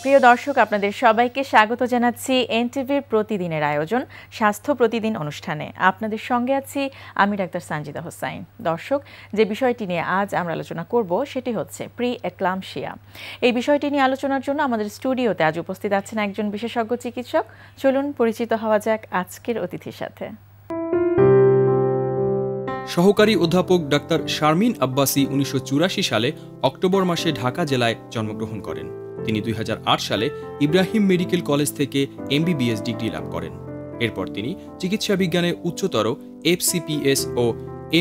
প্রিয় দর্শক, আপনাদের সবাইকে স্বাগত জানাচ্ছি এনটিভির প্রতিদিনের আয়োজন স্বাস্থ্য প্রতিদিন অনুষ্ঠানে। আপনাদের সঙ্গে আছি আমি ডাক্তার সানজিদা হোসাইন। দর্শক, যে বিষয়টি নিয়ে আজ আমরা আলোচনা করব সেটি হচ্ছে প্রি এক্লাম্পসিয়া। এই বিষয়টি নিয়ে আলোচনার জন্য আমাদের স্টুডিওতে আজ উপস্থিত আছেন একজন বিশেষজ্ঞ চিকিৎসক। চলুন পরিচিত হওয়া যাক আজকের অতিথির সাথে। সহকারী অধ্যাপক ডাক্তার শারমিন আব্বাসী 1984 সালে অক্টোবর মাসে ঢাকা জেলায় জন্মগ্রহণ করেন। তিনি 2008 সালে ইব্রাহিম মেডিকেল কলেজ থেকে MBBS ডিগ্রি লাভ করেন। এরপর তিনি চিকিৎসা বিজ্ঞানে উচ্চতর FCPS ও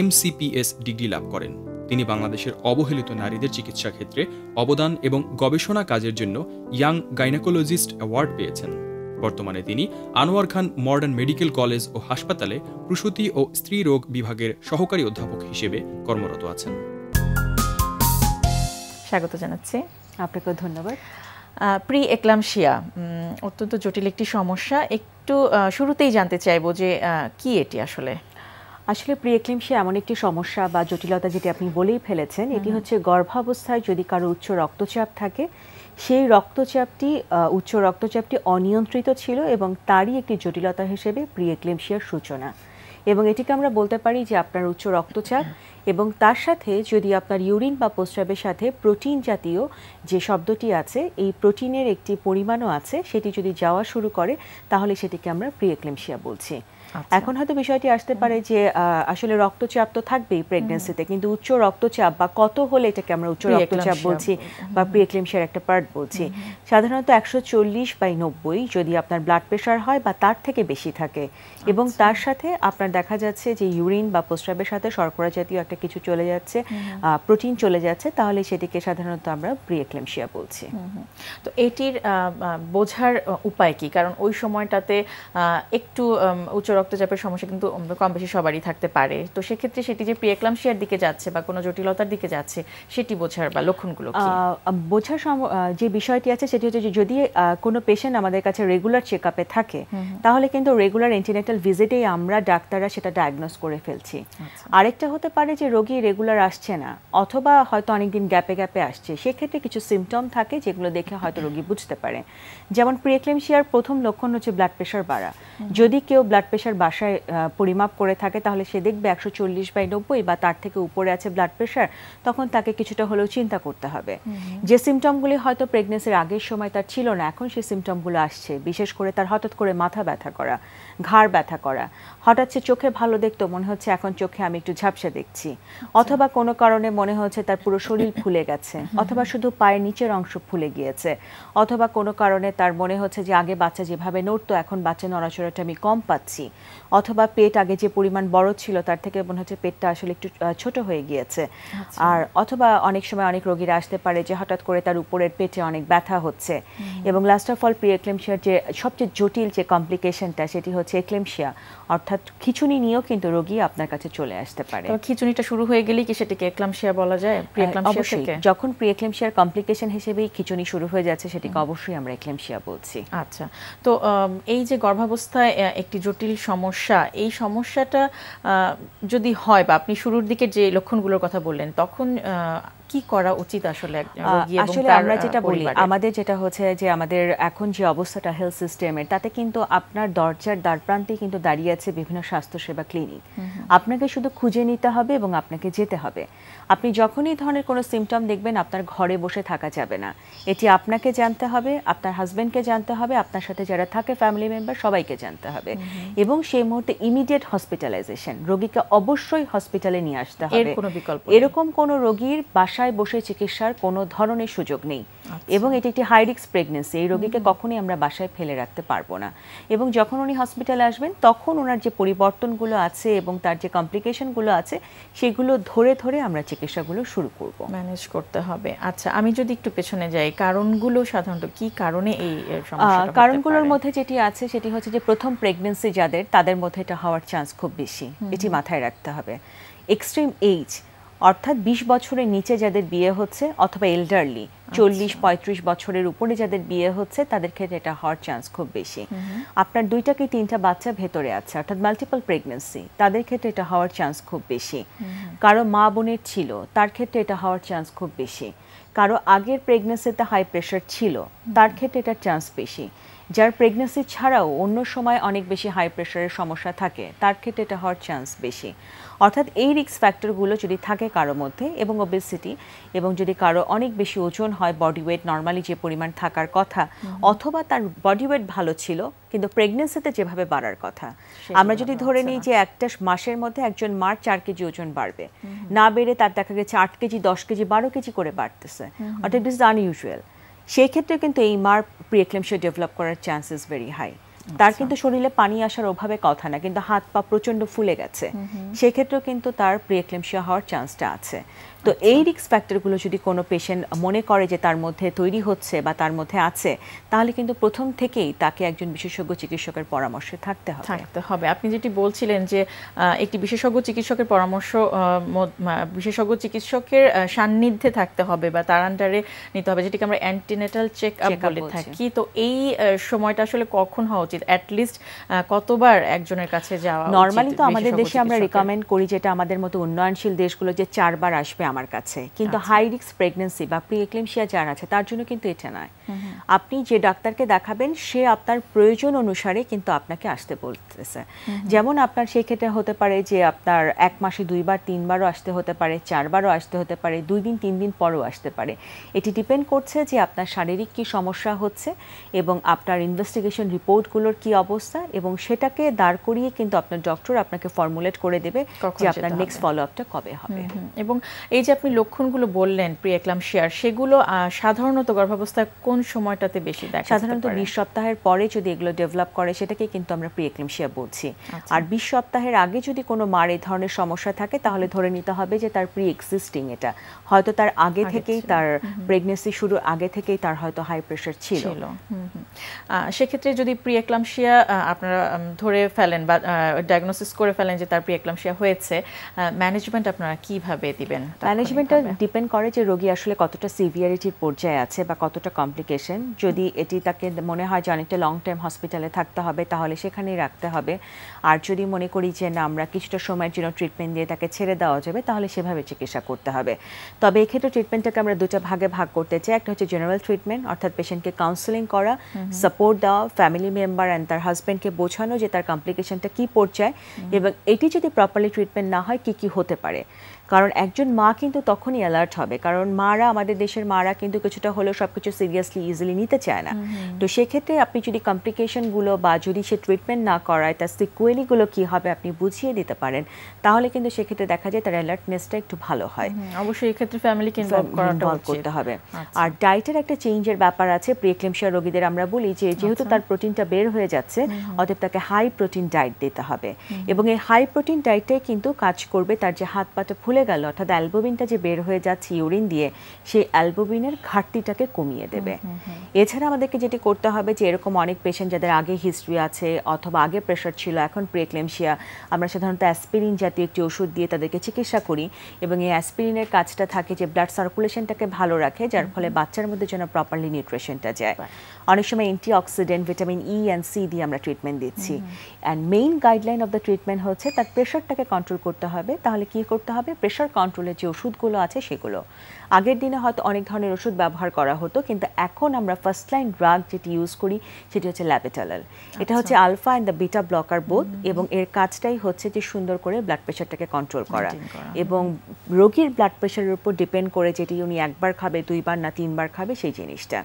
MCPS ডিগ্রি লাভ করেন। তিনি বাংলাদেশের অবহেলিত নারীদের চিকিৎসা ক্ষেত্রে অবদান এবং গবেষণা কাজের জন্য ইয়াং গাইনোকোলজিস্ট অ্যাওয়ার্ড পেয়েছেন। বর্তমানে তিনি আনোয়ার খান মডার্ন মেডিকেল কলেজ ও হাসপাতালে প্রসূতি ও স্ত্রী রোগ বিভাগের সহকারী অধ্যাপক হিসেবে কর্মরত আছেন। স্বাগত জানাচ্ছি। আপনাকে ধন্যবাদ। প্রি এক্লাম্পসিয়া অত্যন্ত জটিল একটি সমস্যা। একটু শুরুতেই জানতে চাইবো যে কি এটি আসলে? আসলে প্রি এক্লাম্পসিয়া এমন একটি সমস্যা বা জটিলতা যেটি আপনি বলেই ফেলেছেন। এটি হচ্ছে গর্ভাবস্থায় যদি কারো উচ্চ রক্তচাপ থাকে, সেই উচ্চ রক্তচাপটি অনিয়ন্ত্রিত ছিল এবং তারই একটি জটিলতা হিসেবে প্রি এক্লাম্পসিয়ার সূচনা। এবং এটিকে আমরা বলতে পারি যে আপনার উচ্চ রক্তচাপ এবং তার সাথে যদি আপনার ইউরিন বা প্রস্রাবের সাথে প্রোটিন জাতীয় যে শব্দটি আছে, এই প্রোটিনের একটি পরিমাণও আছে, সেটি যদি যাওয়া শুরু করে তাহলে সেটিকে আমরা প্রি এক্লাম্পসিয়া বলছি। এখন হয়তো বিষয়টি আসতে পারে যে আসলে রক্তচাপ তো থাকবেই প্রেগন্যান্সিতে, কিন্তু উচ্চ রক্তচাপ বা কত হলে এটাকে আমরা উচ্চ রক্তচাপ বলছি বা প্রি এক্লাম্পসিয়ার একটা পার্ট বলছি। সাধারণত 140/90 যদি আপনার ব্লাড প্রেশার হয় বা তার থেকে বেশি থাকে এবং তার সাথে আপনার দেখা যাচ্ছে যে ইউরিন বা প্রস্রাবের সাথে শর্করা জাতীয় একটা কিছু চলে যাচ্ছে, প্রোটিন চলে যাচ্ছে, তাহলে সেটিকে সাধারণত আমরা প্রি এক্লাম্পসিয়া বলছি। তো এটির বোঝার উপায় কি? কারণ ওই সময়টাতে একটু উচ্চ রক্তচাপের সমস্যা কিন্তু কম বেশি সবারই থাকতে পারে। তো সেক্ষেত্রে সেটি যে প্রি এক্লাম্পসিয়ার দিকে যাচ্ছে বা কোনো জটিলতার দিকে যাচ্ছে, সেটি বোঝার বা লক্ষণগুলো কি? বোঝার যে বিষয়টি আছে সেটি হচ্ছে যে যদি কোনো পেশেন্ট আমাদের কাছে রেগুলার চেক আপে থাকে, তাহলে কিন্তু রেগুলার অ্যান্টিনেটাল ভিজিটেই আমরা ডাক্তাররা সেটা ডায়াগনোজ করে ফেলছি। আরেকটা হতে পারে যে রোগী রেগুলার আসছে না, অথবা হয়তো অনেকদিন গ্যাপে গ্যাপে আসছে, সেক্ষেত্রে কিছু সিমটম থাকে যেগুলো দেখে হয়তো রোগী বুঝতে পারে। যেমন প্রি এক্লাম্পসিয়ার প্রথম লক্ষণ হচ্ছে ব্লাড প্রেশার বাড়া। যদি কেউ ব্লাড প্রেশার বাসায় পরিমাপ করে থাকে তাহলে সে দেখবে 140/90 বা তার থেকে উপরে আছে ব্লাড প্রেশার, তখন তাকে কিছুটা হলেও চিন্তা করতে হবে। যে সিমটমগুলি হয়তো প্রেগন্যান্সির আগের সময় তার ছিল না, এখন সেই সিমটমগুলো আসছে। বিশেষ করে তার হঠাৎ করে মাথা ব্যথা করা, ঘাড় ব্যথা করা, হঠাৎ সে চোখে ভালো দেখতো, মনে হচ্ছে এখন চোখে আমি একটু ঝাপসা দেখছি, অথবা কোনো কারণে মনে হচ্ছে তার পুরো শরীর ফুলে গেছে, অথবা শুধু পায়ের নিচের অংশ ফুলে গিয়েছে, অথবা কোনো কারণে তার মনে হচ্ছে যে আগে বাচ্চা যেভাবে নড়তো এখন বাচ্চা নড়াচড়াটা আমি কম পাচ্ছি, অথবা পেট আগে যে পরিমাণ বড় ছিল তার থেকে মনে হচ্ছে পেটটা আসলে একটু ছোট হয়ে গিয়েছে। আর অথবা অনেক সময় অনেক রোগীরা আসতে পারে যে হঠাৎ করে তার উপরের পেটে অনেক ব্যথা হচ্ছে। এবং লাস্ট অফ অল প্রি এক্লাম্পসিয়ার যে সবচেয়ে জটিল যে কমপ্লিকেশনটা সেটি হচ্ছে এক্লাম্পসিয়া, অর্থাৎ খিঁচুনি নিয়েও কিন্তু রোগী আপনার কাছে চলে আসতে পারে। খিঁচুনিটা শুরু হয়ে গেলে কি সেটাকে এক্লাম্পসিয়া বলা যায়? প্রি এক্লাম্পসিয়া থেকে যখন প্রি এক্লাম্পসিয়ার কমপ্লিকেশন হিসেবেই খিঁচুনি শুরু হয়ে যাচ্ছে, সেটিকে অবশ্যই আমরা এক্লাম্পসিয়া বলছি। আচ্ছা, তো এই যে গর্ভাবস্থায় একটি জটিল সমস্যা, এই সমস্যাটা যদি হয় বা আপনি শুরুর দিকে যে লক্ষণগুলোর কথা বললেন, তখন কি করা উচিত আসলে? আসলে আমরা যেটা বলি, আমাদের যেটা হচ্ছে যে আমাদের এখন যে অবস্থাটা হেলথ সিস্টেমের, তাতে কিন্তু আপনার দরজার দ্বারপ্রান্তে কিন্তু দাঁড়িয়ে আছে বিভিন্ন স্বাস্থ্যসেবা ক্লিনিক। আপনাকে শুধু খুঁজে নিতে হবে এবং আপনাকে যেতে হবে। আপনি যখনই ধরনের কোনো সিমটম দেখবেন, আপনার ঘরে বসে থাকা যাবে না। এটি আপনাকে জানতে হবে, আপনার হাজব্যান্ডকে জানতে হবে, আপনার সাথে যারা থাকে ফ্যামিলি মেম্বার সবাইকে জানতে হবে, এবং সেই মুহূর্তে ইমিডিয়েট হসপিটালাইজেশন, রোগীকে অবশ্যই হসপিটালে নিয়ে আসতে হবে। এরকম কোনো রোগীর বাসায় বসে চিকিৎসার কোনো ধরনের সুযোগ নেই। এবং এটি একটি হাই রিস্ক প্রেগন্যান্সি, এই রোগীকে কখনোই আমরা বাসায় ফেলে রাখতে পারবো না। এবং যখন উনি হসপিটালে আসবেন তখন ওনার যে পরিবর্তনগুলো আছে এবং তার যে কমপ্লিকেশনগুলো আছে সেগুলো ধরে ধরে আমরা চিকিৎসাগুলো শুরু করব, ম্যানেজ করতে হবে। আচ্ছা, আমি যদি একটু পেছনে যাই, কারণগুলো সাধারণত কি কারণে এই সমস্যাটা? কারণগুলোর মধ্যে যেটি আছে সেটি হচ্ছে যে প্রথম প্রেগন্যান্সি যাদের, তাদের মধ্যে এটা হওয়ার চান্স খুব বেশি, এটি মাথায় রাখতে হবে। এক্সট্রিম এইজ, অর্থাৎ 20 বছরের নিচে যাদের বিয়ে হচ্ছে, অথবা এল্ডারলি 40-35 বছরের উপরে যাদের বিয়ে হচ্ছে তাদের ক্ষেত্রে এটা হওয়ার চান্স খুব বেশি। আপনার 2টা কি 3টা বাচ্চা ভেতরে আছে অর্থাৎ মাল্টিপল প্রেগন্যান্সি, তাদের ক্ষেত্রে এটা হওয়ার চান্স খুব বেশি। কারো মা বোনের ছিল, তার ক্ষেত্রে এটা হওয়ার চান্স খুব বেশি। কারো আগের প্রেগন্যান্সিতে হাই প্রেশার ছিল, তার ক্ষেত্রে এটার চান্স বেশি। যার প্রেগন্যান্সি ছাড়াও অন্য সময় অনেক বেশি হাই প্রেশারের সমস্যা থাকে, তার ক্ষেত্রে এটা হওয়ার চান্স বেশি। অর্থাৎ এই রিস্ক ফ্যাক্টরগুলো যদি থাকে কারো মধ্যে, এবং ওবেসিটি, এবং যদি কারো অনেক বেশি ওজন হয়, বডি ওয়েট নর্মালি যে পরিমাণ থাকার কথা, অথবা তার বডি ওয়েট ভালো ছিল কিন্তু প্রেগন্যান্সিতে যেভাবে বাড়ার কথা, আমরা যদি ধরে নিই যে একটা মাসের মধ্যে একজন মার 4 কেজি ওজন বাড়বে, না বেড়ে তার দেখা গেছে 8 কেজি, 10 কেজি, 12 কেজি করে বাড়তেছে, অর্থাৎ ইট ইজ আনইউজুয়াল। সেই ক্ষেত্রে কিন্তু এই মার প্রিএক্লেমশিয়া ডেভেলপ করার চান্সেস ভেরি হাই। তার কিন্তু শরীরে পানি আসার অভাবে কথা না, কিন্তু হাত পা প্রচন্ড ফুলে গেছে, সেক্ষেত্রেও কিন্তু তার প্রিএক্লেমশিয়া হওয়ার চান্সটা আছে। তো এই রিস্ক ফ্যাক্টরগুলো যদি কোনো পেশেন্ট মনে করে যে তার মধ্যে তৈরি হচ্ছে বা তার মধ্যে আছে, তাহলে কিন্তু প্রথম থেকেই তাকে একজন বিশেষজ্ঞ চিকিৎসকের পরামর্শে থাকতে হবে। আপনি যেটি বলছিলেন যে একটি বিশেষজ্ঞ চিকিৎসকের পরামর্শ, বিশেষজ্ঞ চিকিৎসকের সান্নিধ্যে থাকতে হবে বা তার আন্ডারে নিতে হবে, যেটিকে আমরা অ্যান্টিনেটাল চেক আপ বলে থাকি। তো এই সময়টা আসলে কখন হওয়া উচিত? অ্যাটলিস্ট কতবার একজনের কাছে যাওয়া উচিত? নরমালি তো আমাদের দেশে আমরা রিকমেন্ড করি, যেটা আমাদের মতো উন্নয়নশীল দেশগুলো, যে 4 বার আসবে আমার কাছে। কিন্তু হাই রিস্ক প্রেগন্যান্সি বা প্রিএক্লেমশিয়া যার আছে তার জন্য কিন্তু এটা নয়। আপনি যে ডাক্তারকে দেখাবেন সে আপনার প্রয়োজন অনুসারে কিন্তু আপনাকে আসতে বলতেছে। যেমন আপনার সেই ক্ষেত্রে হতে পারে যে আপনার 1 মাসে 2 বার 3 বারও আসতে হতে পারে, 4 বারও আসতে হতে পারে, 2 দিন 3 দিন পরও আসতে পারে। এটি ডিপেন্ড করছে যে আপনার শারীরিক কি সমস্যা হচ্ছে এবং আপনার ইনভেস্টিগেশন রিপোর্টগুলোর কি অবস্থা, এবং সেটাকে দাঁড় করিয়ে কিন্তু আপনার ডক্টর আপনাকে ফর্মুলেট করে দেবে যে আপনার নেক্সট ফলো আপটা কবে হবে। এবং এই যে আপনি লক্ষণগুলো বললেন প্রিএক্লাম্পসিয়ার, সেগুলো সাধারণত গর্ভাবস্থায় কোন সময়টাতে বেশি দেখা যায়? সাধারণত 20 সপ্তাহের পরে যদি এগুলো ডেভেলপ করে সেটাকে কিন্তু আমরা প্রিএক্লাম্পসিয়া বলছি। আর 20 সপ্তাহের আগে যদি কোনো মার এই ধরনের সমস্যা থাকে তাহলে ধরে নিতে হবে যে তার প্রি এক্সিস্টিং, এটা হয়তো তার আগে থেকেই, তার প্রেগন্যান্সি শুরুর আগে থেকেই তার হয়তো হাই প্রেশার ছিল। সেক্ষেত্রে যদি প্রিএক্লাম্পসিয়া আপনারা ধরে ফেলেন বা ডায়াগনোসিস করে ফেলেন যে তার প্রিএক্লাম্পসিয়া হয়েছে, ম্যানেজমেন্ট আপনারা কিভাবে দিবেন? ম্যানেজমেন্টটা ডিপেন্ড করে যে রোগী আসলে কতটা সিভিয়ারিটির পর্যায়ে আছে বা কতটা কমপ্লিকেশন। যদি এটি তাকে মনে হয় যে অনেকটা লং টাইম হসপিটালে থাকতে হবে তাহলে সেখানেই রাখতে হবে। আর যদি মনে করি যে না আমরা কিছুটা সময়ের জন্য ট্রিটমেন্ট দিয়ে তাকে ছেড়ে দেওয়া যাবে তাহলে সেভাবে চিকিৎসা করতে হবে। তবে এক্ষেত্রে ট্রিটমেন্টটাকে আমরা 2টা ভাগে ভাগ করতে চাই। একটা হচ্ছে জেনারেল ট্রিটমেন্ট, অর্থাৎ পেশেন্টকে কাউন্সেলিং করা, সাপোর্ট দেওয়া, ফ্যামিলি মেম্বার অ্যান্ড তার হাজব্যান্ডকে বোঝানো যে তার কমপ্লিকেশনটা কী পর্যায়ে এবং এটি যদি প্রপারলি ট্রিটমেন্ট না হয় কী হতে পারে। কারণ একজন মা কিন্তু তখনই অ্যালার্ট হবে, কারণ মারা, আমাদের দেশের মারা কিন্তু কিছুটা হলেও সবকিছু সিরিয়াসলি ইজিলি নিতে চায় না। তো সেক্ষেত্রে আপনি যদি কমপ্লিকেশনগুলো বা যদি সে ট্রিটমেন্ট না করায় তার সিকুয়েলিগুলো কী হবে আপনি বুঝিয়ে দিতে পারেন, তাহলে কিন্তু সেক্ষেত্রে দেখা যায় তার অ্যালার্টনেসটা একটু ভালো হয়। অবশ্যই এক্ষেত্রে ফ্যামিলিকে ইনভলভ করতে হবে। আর ডায়েটের একটা চেঞ্জের ব্যাপার আছে। প্রিএক্লেমশিয়া রোগীদের আমরা বলি যে যেহেতু তার প্রোটিনটা বের হয়ে যাচ্ছে, অতএব তাকে হাই প্রোটিন ডায়েট দিতে হবে, এবং এই হাই প্রোটিন ডায়েটটাই কিন্তু কাজ করবে তার যে হাত পাটা ফুলে গেল, অর্থাৎ অ্যালবুমিনটা যে বের হয়ে যাচ্ছে ইউরিন দিয়ে, সেই অ্যালবুমিনের ঘাটতিটাকে কমিয়ে দেবে। এছাড়া আমাদেরকে যেটি করতে হবে যে এরকম অনেক পেশেন্ট যাদের আগে হিস্ট্রি আছে অথবা আগে প্রেশার ছিল, এখন প্রিএক্লেমশিয়া, আমরা সাধারণত অ্যাসপিরিন জাতীয় একটি ওষুধ দিয়ে তাদেরকে চিকিৎসা করি, এবং এই অ্যাসপিরিনের কাজটা থাকে যে ব্লাড সার্কুলেশনটাকে ভালো রাখে, যার ফলে বাচ্চার মধ্যে যেন প্রপারলি নিউট্রিশনটা যায়। অনেক সময় antioxidant, vitamin E and C দিয়ে আমরা ট্রিটমেন্ট দিচ্ছি। And main guideline of the treatment হচ্ছে তার প্রেশারটাকে কন্ট্রোল করতে হবে। তাহলে কি করতে হবে? প্রেশার কন্ট্রোলের যে ওষুধগুলো আছে সেগুলো, আগের দিনে হয়তো অনেক ধরনের ওষুধ ব্যবহার করা হতো, কিন্তু এখন আমরা ফার্স্ট লাইন ড্রাগ যেটি ইউজ করি সেটি হচ্ছে ল্যাবেটালল। এটা হচ্ছে alpha and the beta blocker both, এবং এর কাজটাই হচ্ছে যে সুন্দর করে ব্লাড প্রেশারটাকে কন্ট্রোল করা, এবং রোগীর ব্লাড প্রেশারের উপর ডিপেন্ড করে যেটি উনি একবার খাবে, 2 বার না 3 বার খাবে সেই জিনিসটা।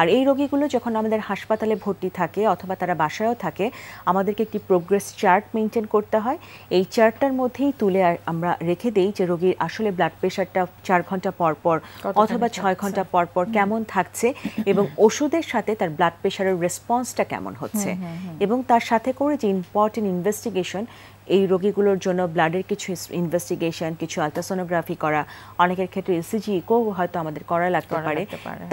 আর এই রোগীগুলো যখন আমাদের হাসপাতালে ভর্তি থাকে অথবা তারা বাসায়ও থাকে, আমাদেরকে একটি প্রোগ্রেস চার্ট মেনটেন করতে হয়। এই চার্টটার মধ্যেই তুলে আমরা রেখে দেই যে রোগীর আসলে ব্লাড প্রেশারটা 4 ঘন্টা পর পর অথবা 6 ঘন্টা পর পর কেমন থাকছে, এবং ওষুধের সাথে তার ব্লাড প্রেশারের রেসপন্সটা কেমন হচ্ছে, এবং তার সাথে করে যে ইম্পর্টেন্ট ইনভেস্টিগেশন, এই রোগীগুলোর জন্য ব্লাডের কিছু ইনভেস্টিগেশন, কিছু আলট্রাসোনোগ্রাফি করা, অনেকের ক্ষেত্রে ইসিজি, ইকো হয়তো আমাদের করা লাগতে পারে,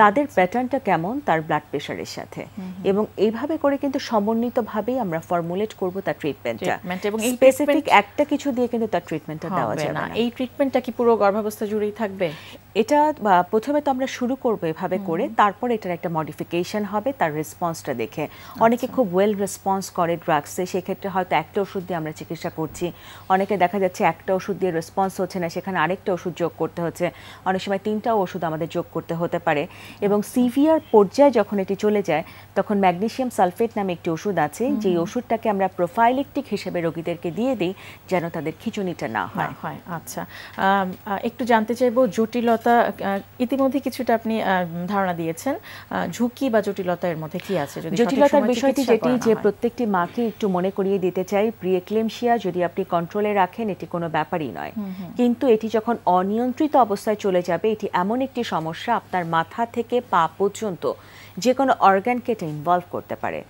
তাদের প্যাটার্নটা কেমন তার ব্লাড প্রেশারের সাথে, এবং এইভাবে করে কিন্তু সমন্বিতভাবেই আমরা ফর্মুলেট করব তার ট্রিটমেন্টটা, এবং স্পেসিফিক একটা কিছু দিয়ে কিন্তু তার ট্রিটমেন্টটা দেওয়া যাবে না। এই ট্রিটমেন্টটা কি পুরো গর্ভাবস্থা জুড়েই থাকবে? এটা প্রথমে তো আমরা শুরু করবো এভাবে করে, তারপর এটার একটা মডিফিকেশন হবে তার রেসপন্সটা দেখে। অনেকে খুব ওয়েল রেসপন্স করে ড্রাগসে, সেক্ষেত্রে হয়তো একটা ওষুধ দিয়ে আমরা চিকিৎসা করছি। অনেকে দেখা যাচ্ছে একটা ওষুধ দিয়ে রেসপন্স হচ্ছে না, সেখানে আরেকটা ওষুধ যোগ করতে হচ্ছে, অনেক সময় 3টা ওষুধ আমাদের যোগ করতে হতে পারে। এবং সিভিয়ার পর্যায়ে যখন এটি চলে যায় তখন ম্যাগনেসিয়াম সালফেট নামে একটি ওষুধ আছে, যে ওষুধটাকে আমরা প্রোফাইলেকটিক হিসেবে রোগীদেরকে দিয়ে দিই যেন তাদের খিঁচুনিটা না হয়। আচ্ছা, একটু জানতে চাইবো জটিলতা, ইতিমধ্যে কিছুটা আপনি ধারণা দিয়েছেন, ঝুঁকি বা জটিলতা এর মধ্যে কি আছে? যদি জটিলতার বিষয়টি যেটি যে প্রত্যেকটি মাকে একটু মনে করিয়ে দিতে চাই, প্রিএক্লেমশিয়া যদি আপনি কন্ট্রোলে রাখেন এটি কোনো ব্যাপারই নয়, কিন্তু এটি যখন অনিয়ন্ত্রিত অবস্থায় চলে যাবে এটি এমন একটি সমস্যা আপনার মাথা থেকে পা পর্যন্ত যে কোনো অর্গানকে এটা ইনভলভ করতে পারে।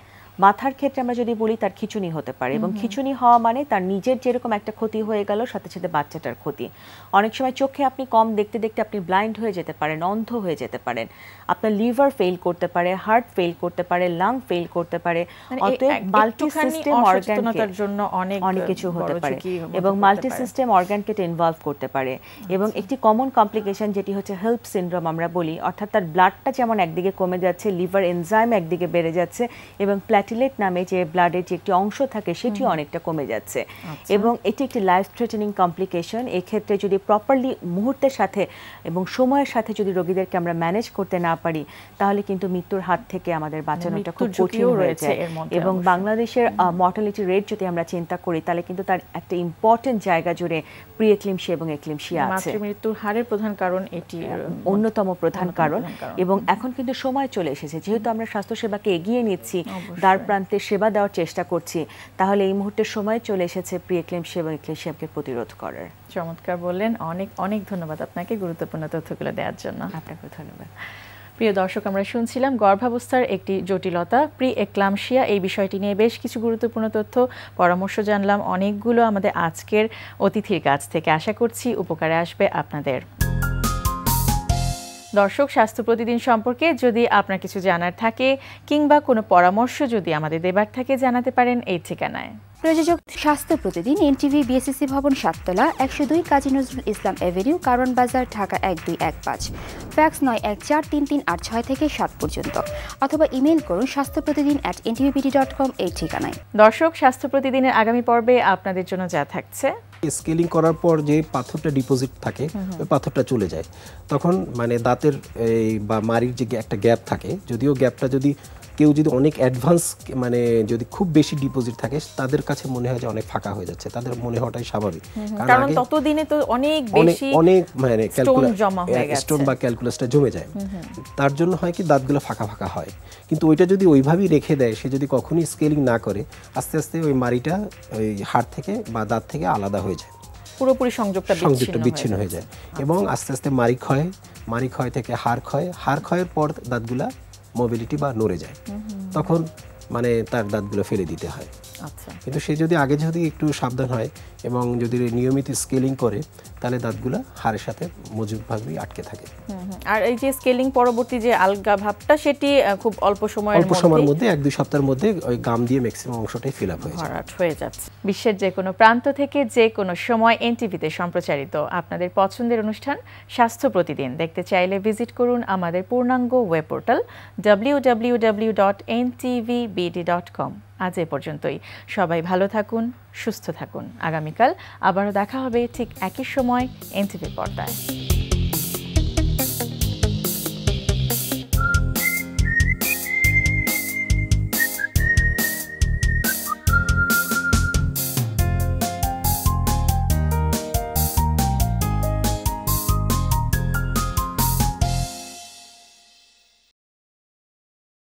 মাথার ক্ষেত্রে আমরা যদি বলি তার খিঁচুনি হতে পারে, এবং খিঁচুনি হওয়া মানে তার নিজের যেরকম একটা ক্ষতি হয়ে গেল সাথে সাথে বাচ্চাটার ক্ষতি। অনেক সময় চোখে আপনি কম দেখতে দেখতে আপনি ব্লাইন্ড হয়ে যেতে পারেন, অন্ধ হয়ে যেতে পারেন, আপনার লিভার ফেল করতে পারে, হার্ট ফেল করতে পারে, লাং ফেল করতে পারে। অতএব মাল্টি সিস্টেম অর্গানটার জন্য অনেক কিছু হতে পারে এবং মাল্টি সিস্টেম অর্গানকে এটা ইনভলভ করতে পারে। এবং একটি কমন কমপ্লিকেশন যেটি হচ্ছে হেল্প সিনড্রোম আমরা বলি, অর্থাৎ তার ব্লাডটা যেমন একদিকে কমে যাচ্ছে, লিভার এনজাইম একদিকে বেড়ে যাচ্ছে, এবং প্ল্যাটিলেট নামে যে ব্লাডের যে একটি অংশ থাকে সেটিও অনেকটা কমে যাচ্ছে। এবং এটি একটি লাইফ থ্রেটেনিং কমপ্লিকেশন। এক্ষেত্রে যদি প্রপারলি মুহূর্তের সাথে এবং সময়ের সাথে যদি রোগীদেরকে আমরা ম্যানেজ করতে না পারি তাহলে কিন্তু মৃত্যুর হাত থেকে আমাদের বাঁচানোটা খুব কঠিন হয়ে যায়। এবং বাংলাদেশের মর্টালিটি রেট যদি আমরা চিন্তা করি তাহলে কিন্তু তার একটা ইম্পর্টেন্ট জায়গা জুড়ে প্রি-এক্লিমশিয়া এবং এক্লিমশিয়া আছে। মৃত্যুর হারের প্রধান কারণ এটি অন্যতম প্রধান কারণ। এবং এখন কিন্তু সময় চলে এসেছে, যেহেতু আমরা স্বাস্থ্যসেবাকে এগিয়ে নিচ্ছি, দ্বার প্রান্তে সেবা দেওয়ার চেষ্টা করছি, তাহলে এই মুহূর্তে সময় চলে এসেছে প্রি-এক্লিমশিয়া এবং এক্লিমশিয়াকে প্রতিরোধ করার। চমৎকার বললেন, অনেক অনেক ধন্যবাদ আপনাকে গুরুত্বপূর্ণ তথ্যগুলো দেওয়ার জন্য। আপনাকে ধন্যবাদ। প্রিয় দর্শক, আমরা শুনছিলাম গর্ভাবস্থার একটি জটিলতা প্রি-এক্লামশিয়া, এই বিষয়টি নিয়ে বেশ কিছু গুরুত্বপূর্ণ তথ্য পরামর্শ জানলাম অনেকগুলো আমাদের আজকের অতিথির কাছ থেকে। আশা করছি উপকারে আসবে আপনাদের। দর্শক, স্বাস্থ্য প্রতিদিন সম্পর্কে যদি আপনার কিছু জানার থাকে কিংবা কোনো পরামর্শ যদি আমাদের দেবার থাকে জানাতে পারেন এই ঠিকানায়। প্রযোজক স্বাস্থ্য প্রতিদিন, এনটিভি, বিএসসিসি ভবন, 7 তলা, 102 কাজী নজরুল ইসলাম এভিনিউ, কারওয়ান বাজার, ঢাকা 1215। ফ্যাক্স 914338 থেকে 7 পর্যন্ত, অথবা ইমেইল করুন স্বাস্থ্যপ্রতিদিন@ntvbt.com এই ঠিকানায়। দর্শক, স্বাস্থ্য প্রতিদিনের আগামী পর্বে আপনাদের জন্য যা থাকছে, স্কেলিং করার পর যে পাথরটা ডিপোজিট থাকে ওই পাথরটা চলে যায়, তখন মানে দাঁতের এই বা মাড়ির যে একটা গ্যাপ থাকে, যদিও গ্যাপটা যদি কেউ যদি অনেক অ্যাডভান্স মানে যদি খুব বেশি ডিপোজিট থাকে তাদের কাছে মনে হয় যে অনেক ফাঁকা হয়ে যাচ্ছে, তাদের মনে হওয়াটাই স্বাভাবিক, কারণ ততদিনে তো অনেক বেশি অনেক মানে স্টোন বা ক্যালকুলাসটা জমে যায়, তার জন্য হয় কি দাঁতগুলো ফাঁকা ফাঁকা হয়। কিন্তু ওইটা যদি ওইভাবেই রেখে দেয়, সে যদি কখনোই স্কেলিং না করে, আস্তে আস্তে ওই মাড়িটা ওই হাড় থেকে বা দাঁত থেকে আলাদা হয়ে যায়, পুরোপুরি সংযোগটা বিচ্ছিন্ন হয়ে যায়, এবং আস্তে আস্তে মাড়ি ক্ষয় থেকে হাড় ক্ষয়ের পর দাঁতগুলা মোবিলিটি বা নড়ে যায়, তখন মানে তার দাঁতগুলো ফেলে দিতে হয়। কিন্তু সে যদি আগে একটু সাবধান হয় এবং যদি নিয়মিত স্কেলিং করে তাহলে দাঁতগুলো হাড়ের সাথে মজবুতভাবে আটকে থাকে। আর এই যে স্কেলিং পরবর্তী যে আলগা ভাবটা সেটি খুব অল্প সময়ের মধ্যে 1-2 সপ্তাহের মধ্যে ওই গাম দিয়ে ম্যাক্সিমাম অংশটাই ফিল আপ হয়ে যাচ্ছে। বিশ্বের যে কোনো প্রান্ত থেকে যে কোনো সময় এনটিভিতে সম্প্রচারিত আপনাদের পছন্দের অনুষ্ঠান স্বাস্থ্য প্রতিদিন দেখতে চাইলে ভিজিট করুন আমাদের পূর্ণাঙ্গ ওয়েব পোর্টাল www.ntvbd.com। আজ এ পর্যন্তই। সবাই ভালো থাকুন, সুস্থ থাকুন। আগামীকাল আবারও দেখা হবে ঠিক একই সময় এনটিভি পর্দায়।